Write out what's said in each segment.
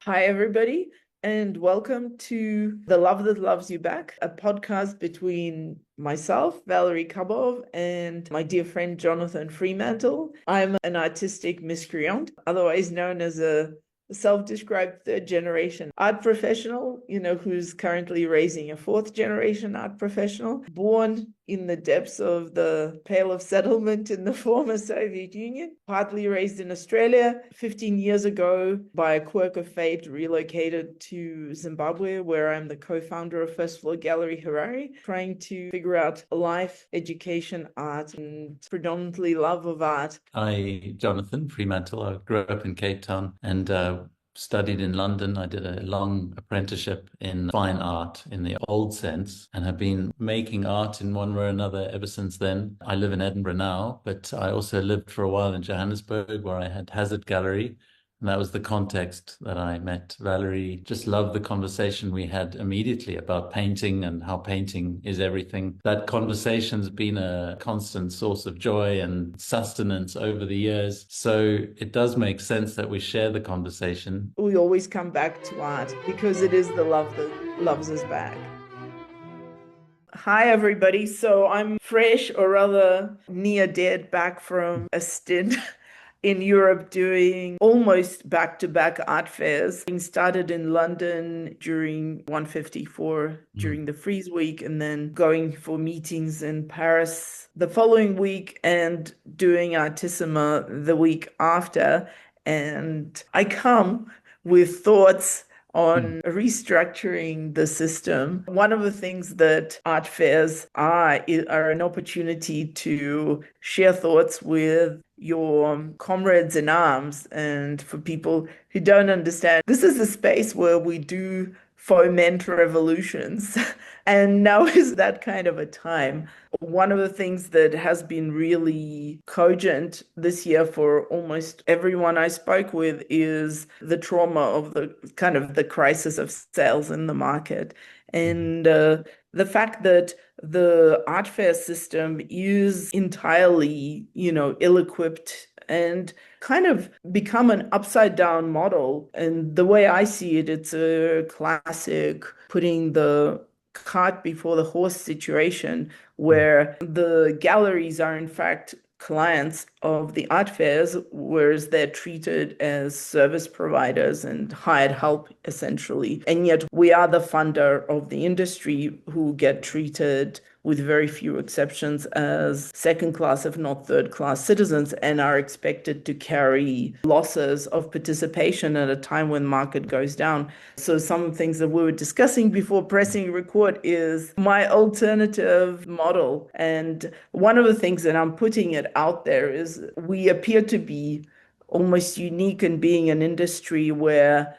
Hi, everybody, and welcome to The Love That Loves You Back, a podcast between myself, Valerie Kabov, and my dear friend Jonathan Fremantle. I'm an artistic miscreant, otherwise known as a self-described third generation art professional, who's currently raising a fourth generation art professional, born in the depths of the Pale of Settlement in the former Soviet Union, partly raised in Australia. 15 years ago, by a quirk of fate, relocated to Zimbabwe, where I'm the co-founder of First Floor Gallery Harare, trying to figure out life, education, art, and predominantly love of art. Hi, Jonathan Fremantle. I grew up in Cape Town and studied in London. I did a long apprenticeship in fine art in the old sense and have been making art in one way or another ever since then. I live in Edinburgh now, but I also lived for a while in Johannesburg where I had Hazard Gallery. And that was the context that I met Valerie. Just loved the conversation we had immediately about painting and how painting is everything. That conversation's been a constant source of joy and sustenance over the years. So it does make sense that we share the conversation. We always come back to art because it is the love that loves us back. Hi, everybody. So I'm fresh, or rather near dead, back from a stint in Europe doing almost back-to-back art fairs. I started in London during 154 during the Frieze Week, and then going for meetings in Paris the following week and doing Artissima the week after. And I come with thoughts on restructuring the system. One of the things that art fairs are an opportunity to share thoughts with your comrades in arms. And for people who don't understand, this is a space where we do foment revolutions. And now is that kind of a time. One of the things that has been really cogent this year for almost everyone I spoke with is the trauma of the kind of the crisis of sales in the market. And the fact that the art fair system is entirely, ill-equipped and kind of become an upside down model. And the way I see it, it's a classic putting the cart before the horse situation where the galleries are in fact clients of the art fairs, whereas they're treated as service providers and hired help essentially. And yet we are the funder of the industry who get treated with very few exceptions as second class, if not third class citizens, and are expected to carry losses of participation at a time when market goes down. So some things that we were discussing before pressing record is my alternative model. And one of the things that I'm putting it out there is we appear to be almost unique in being an industry where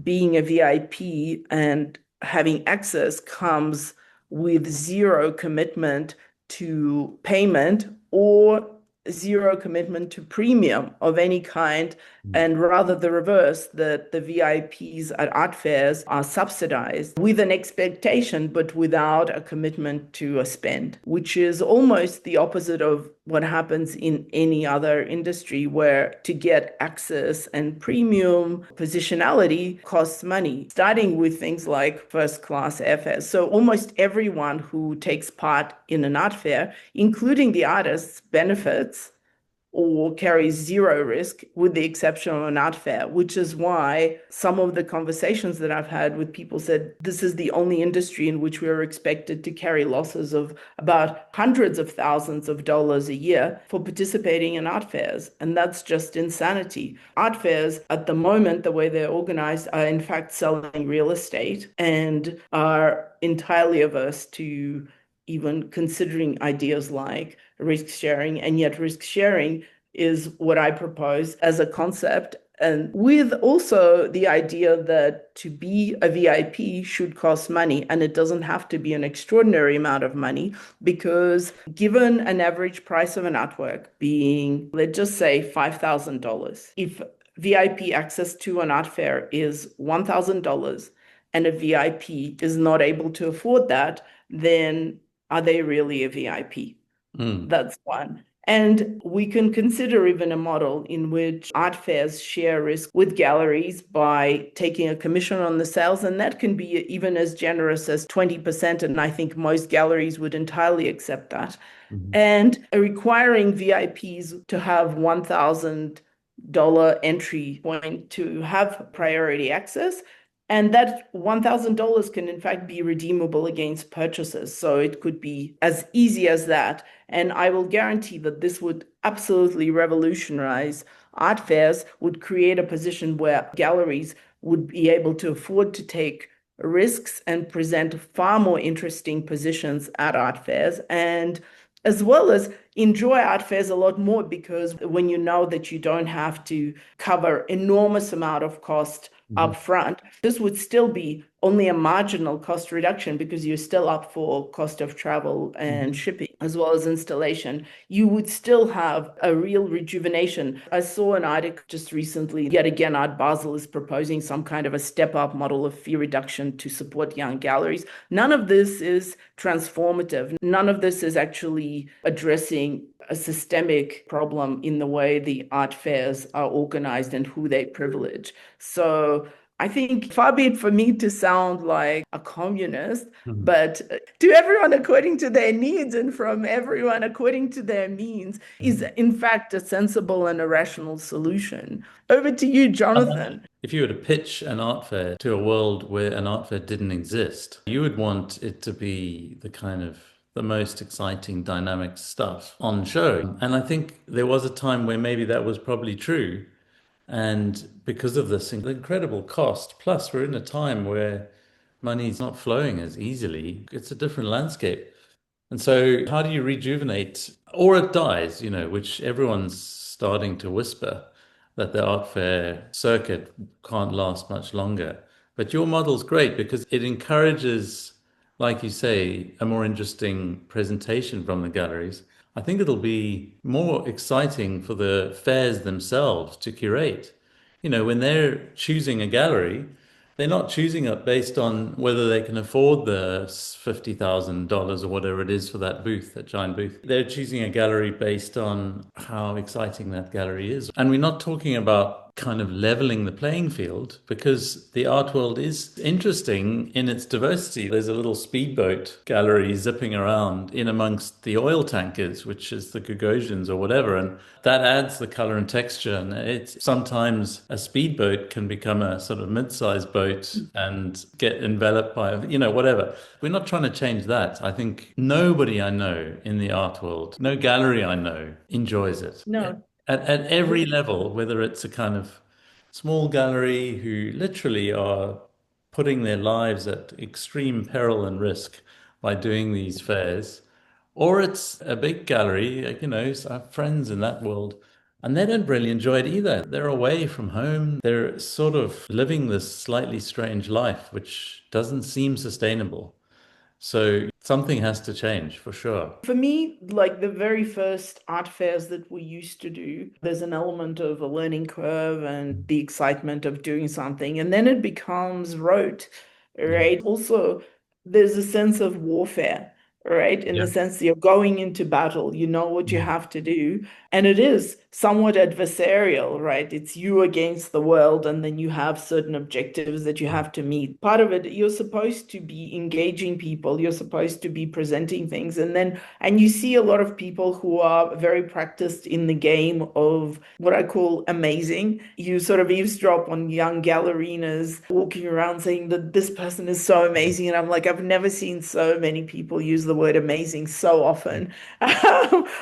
being a VIP and having access comes with zero commitment to payment or zero commitment to premium of any kind, and rather the reverse, that the VIPs at art fairs are subsidized with an expectation, but without a commitment to a spend, which is almost the opposite of what happens in any other industry, where to get access and premium positionality costs money, starting with things like first class airfares. So almost everyone who takes part in an art fair, including the artists, benefits or carries zero risk, with the exception of an art fair, which is why some of the conversations that I've had with people said this is the only industry in which we are expected to carry losses of about hundreds of thousands of dollars a year for participating in art fairs. And that's just insanity. Art fairs, at the moment, the way they're organized, are in fact selling real estate and are entirely averse to even considering ideas like risk sharing. And yet risk sharing is what I propose as a concept. And with also the idea that to be a VIP should cost money, and it doesn't have to be an extraordinary amount of money, because given an average price of an artwork being, let's just say, $5,000, if VIP access to an art fair is $1,000 and a VIP is not able to afford that, then are they really a VIP? That's one. And we can consider even a model in which art fairs share risk with galleries by taking a commission on the sales. And that can be even as generous as 20%. And I think most galleries would entirely accept that. Mhm. And requiring VIPs to have $1,000 entry point to have priority access. And that $1,000 can, in fact, be redeemable against purchases. So it could be as easy as that. And I will guarantee that this would absolutely revolutionize art fairs, would create a position where galleries would be able to afford to take risks and present far more interesting positions at art fairs, and as well as enjoy art fairs a lot more, because when you know that you don't have to cover enormous amount of cost Mhm. up front, this would still be only a marginal cost reduction because you're still up for cost of travel and Mhm. shipping as well as installation. You would still have a real rejuvenation. I saw an article just recently, yet again, Art Basel is proposing some kind of a step-up model of fee reduction to support young galleries. None of this is transformative. None of this is actually addressing a systemic problem in the way the art fairs are organized and who they privilege. So I think far be it for me to sound like a communist, Mhm. but to everyone according to their needs and from everyone according to their means is Mhm. in fact a sensible and a rational solution. Over to you, Jonathan. If you were to pitch an art fair to a world where an art fair didn't exist, you would want it to be the kind of the most exciting, dynamic stuff on show. And I think there was a time where maybe that was probably true. And because of this incredible cost, plus we're in a time where money's not flowing as easily, it's a different landscape. And so, how do you rejuvenate? Or it dies, which everyone's starting to whisper that the art fair circuit can't last much longer. But your model's great because it encourages, like you say, a more interesting presentation from the galleries. I think it'll be more exciting for the fairs themselves to curate. When they're choosing a gallery, they're not choosing it based on whether they can afford the $50,000 or whatever it is for that booth, that giant booth. They're choosing a gallery based on how exciting that gallery is. And we're not talking about kind of leveling the playing field because the art world is interesting in its diversity. There's a little speedboat gallery zipping around in amongst the oil tankers, which is the Gagosians or whatever. And that adds the color and texture. And it's sometimes a speedboat can become a sort of mid-sized boat and get enveloped by, whatever. We're not trying to change that. I think nobody I know in the art world, no gallery I know enjoys it. No. At every level, whether it's a kind of small gallery who literally are putting their lives at extreme peril and risk by doing these fairs, or it's a big gallery, so I have friends in that world, and they don't really enjoy it either. They're away from home. They're sort of living this slightly strange life, which doesn't seem sustainable. So something has to change for sure. For me, like the very first art fairs that we used to do, there's an element of a learning curve and the excitement of doing something, and then it becomes rote, Yeah. right? Also, there's a sense of warfare, right? In the Yeah. sense that you're going into battle, you know what you Mm. have to do, and it is somewhat adversarial, right? It's you against the world, and then you have certain objectives that you have to meet. Part of it, you're supposed to be engaging people, you're supposed to be presenting things, and you see a lot of people who are very practiced in the game of what I call amazing. You sort of eavesdrop on young gallerinas walking around saying that this person is so amazing. And I'm like, I've never seen so many people use the word amazing so often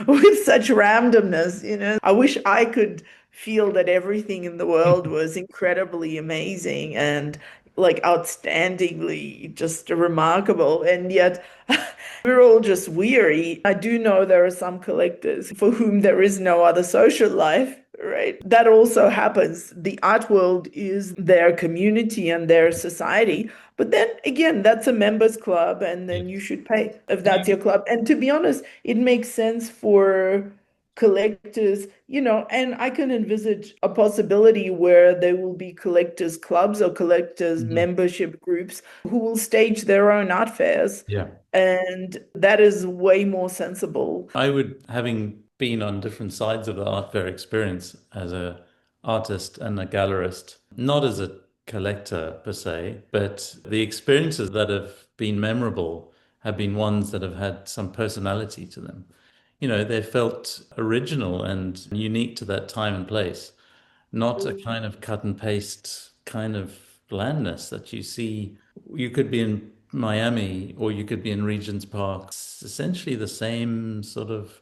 with such randomness. I wish I could feel that everything in the world was incredibly amazing and like outstandingly just remarkable. And yet we're all just weary. I do know there are some collectors for whom there is no other social life, right? That also happens. The art world is their community and their society. But then again, that's a members club, and then you Yes. should pay if that's your club. And to be honest, it makes sense for collectors, and I can envisage a possibility where there will be collectors clubs or collectors Mhm. membership groups who will stage their own art fairs. Yeah. And that is way more sensible. I would, having been on different sides of the art fair experience as a artist and a gallerist, not as a collector per se, but the experiences that have been memorable have been ones that have had some personality to them. You know, they felt original and unique to that time and place, not a kind of cut and paste kind of blandness that you see. You could be in Miami or you could be in Regent's Park. It's essentially the same sort of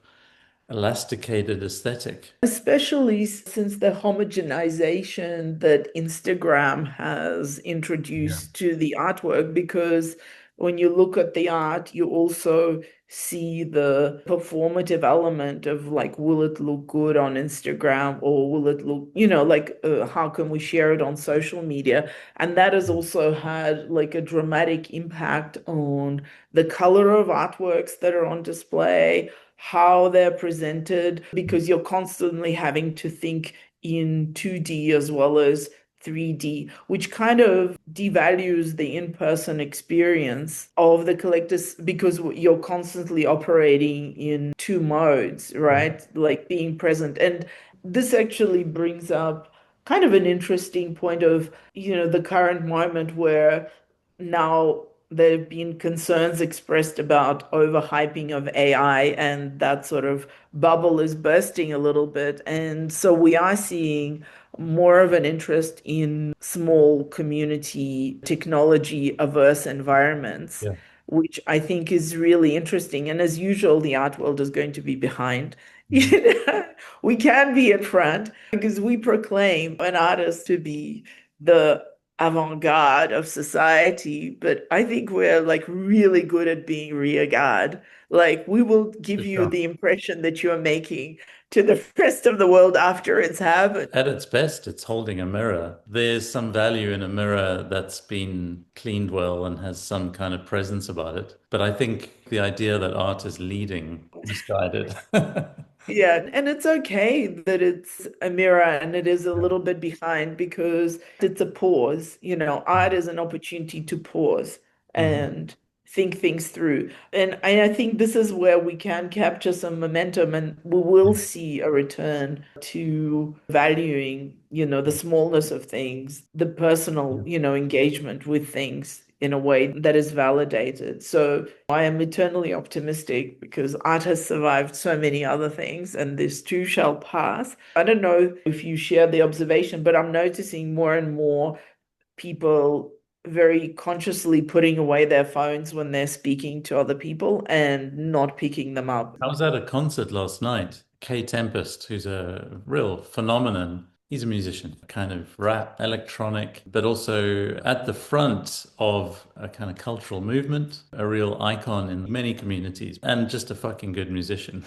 elasticated aesthetic. Especially since the homogenization that Instagram has Yeah. introduced to the artwork, because when you look at the art, you also see the performative element of like, will it look good on Instagram or will it look, like how can we share it on social media? And that has also had like a dramatic impact on the color of artworks that are on display, how they're presented, because you're constantly having to think in 2D as well as 3D, which kind of devalues the in-person experience of the collectors because you're constantly operating in two modes, right? Like being present. And this actually brings up kind of an interesting point of, the current moment where now there have been concerns expressed about overhyping of AI, and that sort of bubble is bursting a little bit. And so we are seeing more of an interest in small community technology averse environments, Yeah. which I think is really interesting. And as usual, the art world is going to be behind. Mhm. We can be in front because we proclaim an artist to be the avant-garde of society, but I think we're like really good at being rear-guard. Like we will For give you sure. the impression that you're making to the rest of the world after it's happened. At its best, it's holding a mirror. There's some value in a mirror that's been cleaned well and has some kind of presence about it. But I think the idea that art is leading, misguided. Yeah, and it's okay that it's a mirror and it is a little bit behind because it's a pause. Art is an opportunity to pause Mhm. and think things through. And I think this is where we can capture some momentum and we will see a return to valuing, the smallness of things, the personal, engagement with things in a way that is validated. So I am eternally optimistic because art has survived so many other things, and this too shall pass. I don't know if you share the observation, but I'm noticing more and more people very consciously putting away their phones when they're speaking to other people and not picking them up. I was at a concert last night. Kay Tempest, who's a real phenomenon. He's a musician, kind of rap, electronic, but also at the front of a kind of cultural movement, a real icon in many communities, and just a fucking good musician.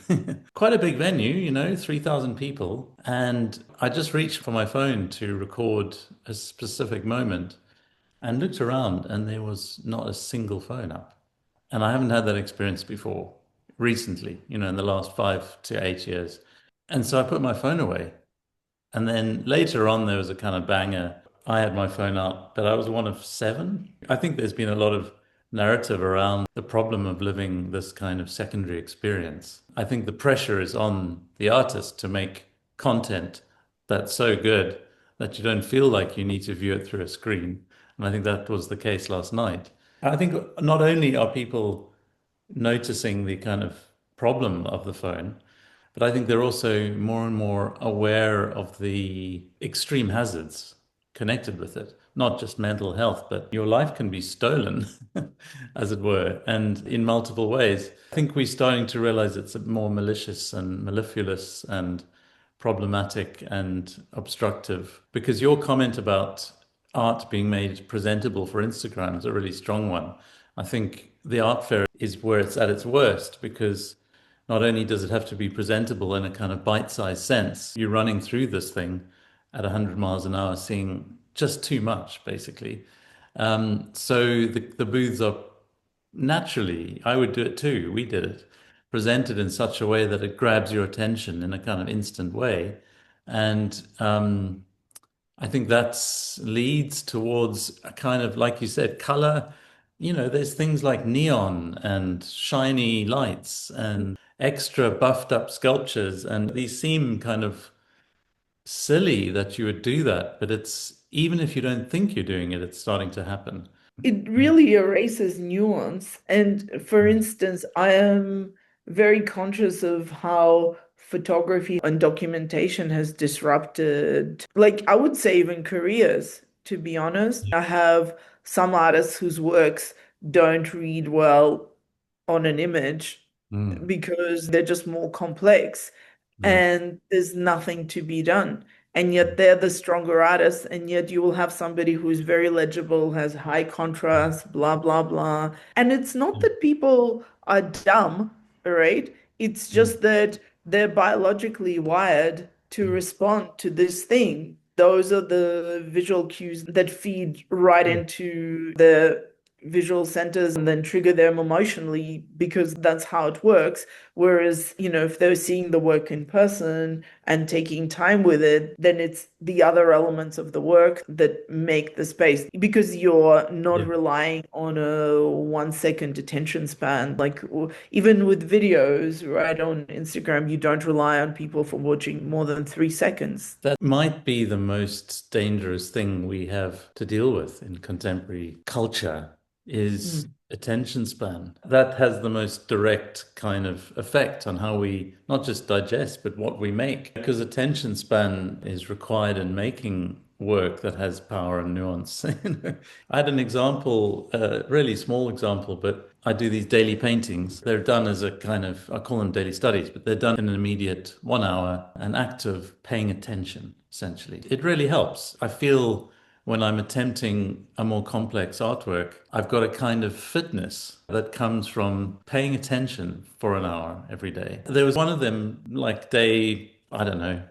Quite a big venue, 3,000 people. And I just reached for my phone to record a specific moment and looked around, and there was not a single phone up. And I haven't had that experience before recently, in the last 5 to 8 years. And so I put my phone away. And then later on, there was a kind of banger. I had my phone out, but I was one of seven. I think there's been a lot of narrative around the problem of living this kind of secondary experience. I think the pressure is on the artist to make content that's so good that you don't feel like you need to view it through a screen. And I think that was the case last night. I think not only are people noticing the kind of problem of the phone, but I think they're also more and more aware of the extreme hazards connected with it. Not just mental health, but your life can be stolen, as it were, and in multiple ways. I think we're starting to realize it's more malicious and mellifluous and problematic and obstructive. Because your comment about art being made presentable for Instagram is a really strong one. I think the art fair is where it's at its worst because not only does it have to be presentable in a kind of bite-sized sense, you're running through this thing at 100 miles an hour, seeing just too much, basically. So the booths are naturally, I would do it too. We did it, presented in such a way that it grabs your attention in a kind of instant way. And I think that leads towards a kind of, like you said, color. There's things like neon and shiny lights and extra buffed up sculptures, and these seem kind of silly that you would do that, but it's even if you don't think you're doing it, it's starting to happen. It really erases nuance. And for instance, I am very conscious of how photography and documentation has disrupted, like, I would say even careers, to be honest. I have some artists whose works don't read well on an image Mm. because they're just more complex Yeah. and there's nothing to be done. And yet they're the stronger artists, and yet you will have somebody who is very legible, has high contrast, blah, blah, blah. And it's not that people are dumb, right? It's Mm. just that they're biologically wired to Mm. respond to this thing. Those are the visual cues that feed right Yeah. into the visual centers and then trigger them emotionally because that's how it works. Whereas, if they're seeing the work in person and taking time with it, then it's the other elements of the work that make the space because you're not Yeah. relying on a 1 second attention span. Like even with videos, right, on Instagram, you don't rely on people for watching more than 3 seconds. That might be the most dangerous thing we have to deal with in contemporary culture is Mm. attention span. That has the most direct kind of effect on how we not just digest, but what we make. Because attention span is required in making work that has power and nuance. I had an example, a really small example, but I do these daily paintings. They're done as a kind of, I call them daily studies, but they're done in an immediate 1 hour, an act of paying attention, essentially. It really helps. I feel when I'm attempting a more complex artwork, I've got a kind of fitness that comes from paying attention for an hour every day. There was one of them, like day, I don't know,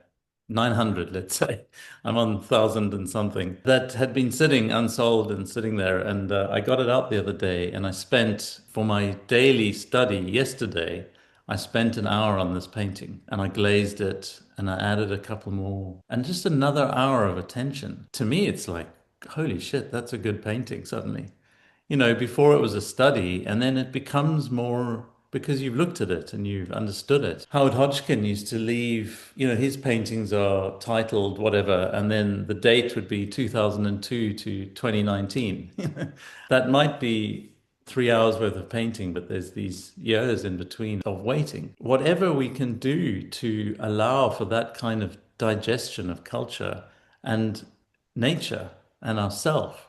900, let's say. I'm on 1,000 and something that had been sitting unsold and sitting there. And I got it out the other day and I spent for my daily study yesterday. I spent an hour on this painting and I glazed it and I added a couple more and just another hour of attention. To me, it's like, holy shit, that's a good painting suddenly. Before it was a study and then it becomes more because you've looked at it and you've understood it. Howard Hodgkin used to leave, his paintings are titled whatever, and then the date would be 2002 to 2019. That might be 3 hours worth of painting, but there's these years in between of waiting. Whatever we can do to allow for that kind of digestion of culture and nature and ourself,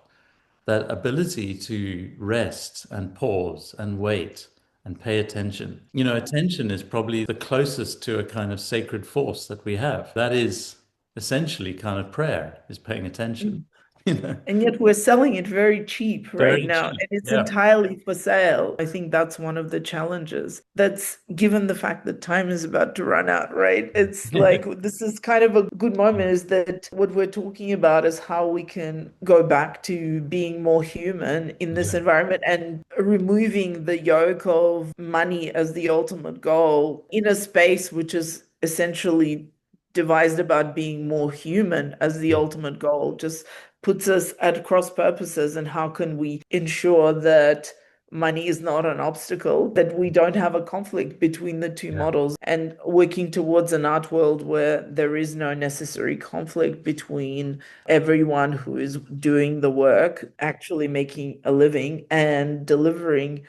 that ability to rest and pause and wait and pay attention. Attention is probably the closest to a kind of sacred force that we have. That is essentially kind of prayer, is paying attention. You know, And yet we're selling it very cheap right very now, cheap. and it's Yeah. entirely for sale. I think that's one of the challenges. That's given the fact that time is about to run out, right? It's like this is kind of a good moment is that what we're talking about is how we can go back to being more human in this Yeah. environment and removing the yoke of money as the ultimate goal in a space which is essentially devised about being more human as the ultimate goal. Just puts us at cross purposes and how can we ensure that money is not an obstacle, that we don't have a conflict between the two Yeah. models and working towards an art world where there is no necessary conflict between everyone who is doing the work, actually making a living and delivering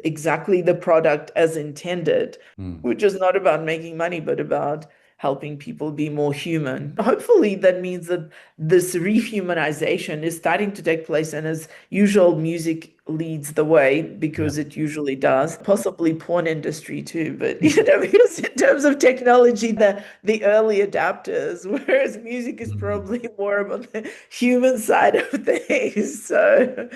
exactly the product as intended, Mm. which is not about making money, but about helping people be more human. Hopefully, that means that this rehumanization is starting to take place, and as usual, music leads the way Yeah. because it usually does. Possibly porn industry too, but because in terms of technology, the early adapters, whereas music is Mhm. probably more about the human side of things. So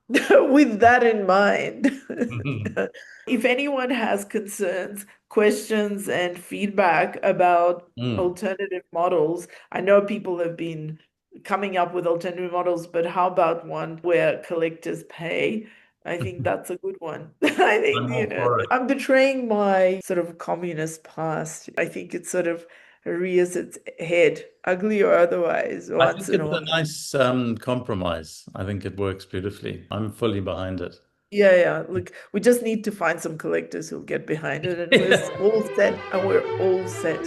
with that in mind, Mhm. if anyone has concerns, questions, and feedback about Mm. alternative models, I know people have been coming up with alternative models, but how about one where collectors pay? I think that's a good one. I think, I'm all for it. I'm betraying my sort of communist past. I think it sort of rears its head, ugly or otherwise, I once think in a it's a while. nice compromise. I think it works beautifully. I'm fully behind it. Yeah, yeah. Look, we just need to find some collectors who'll get behind it, and we're all set, and we're all set.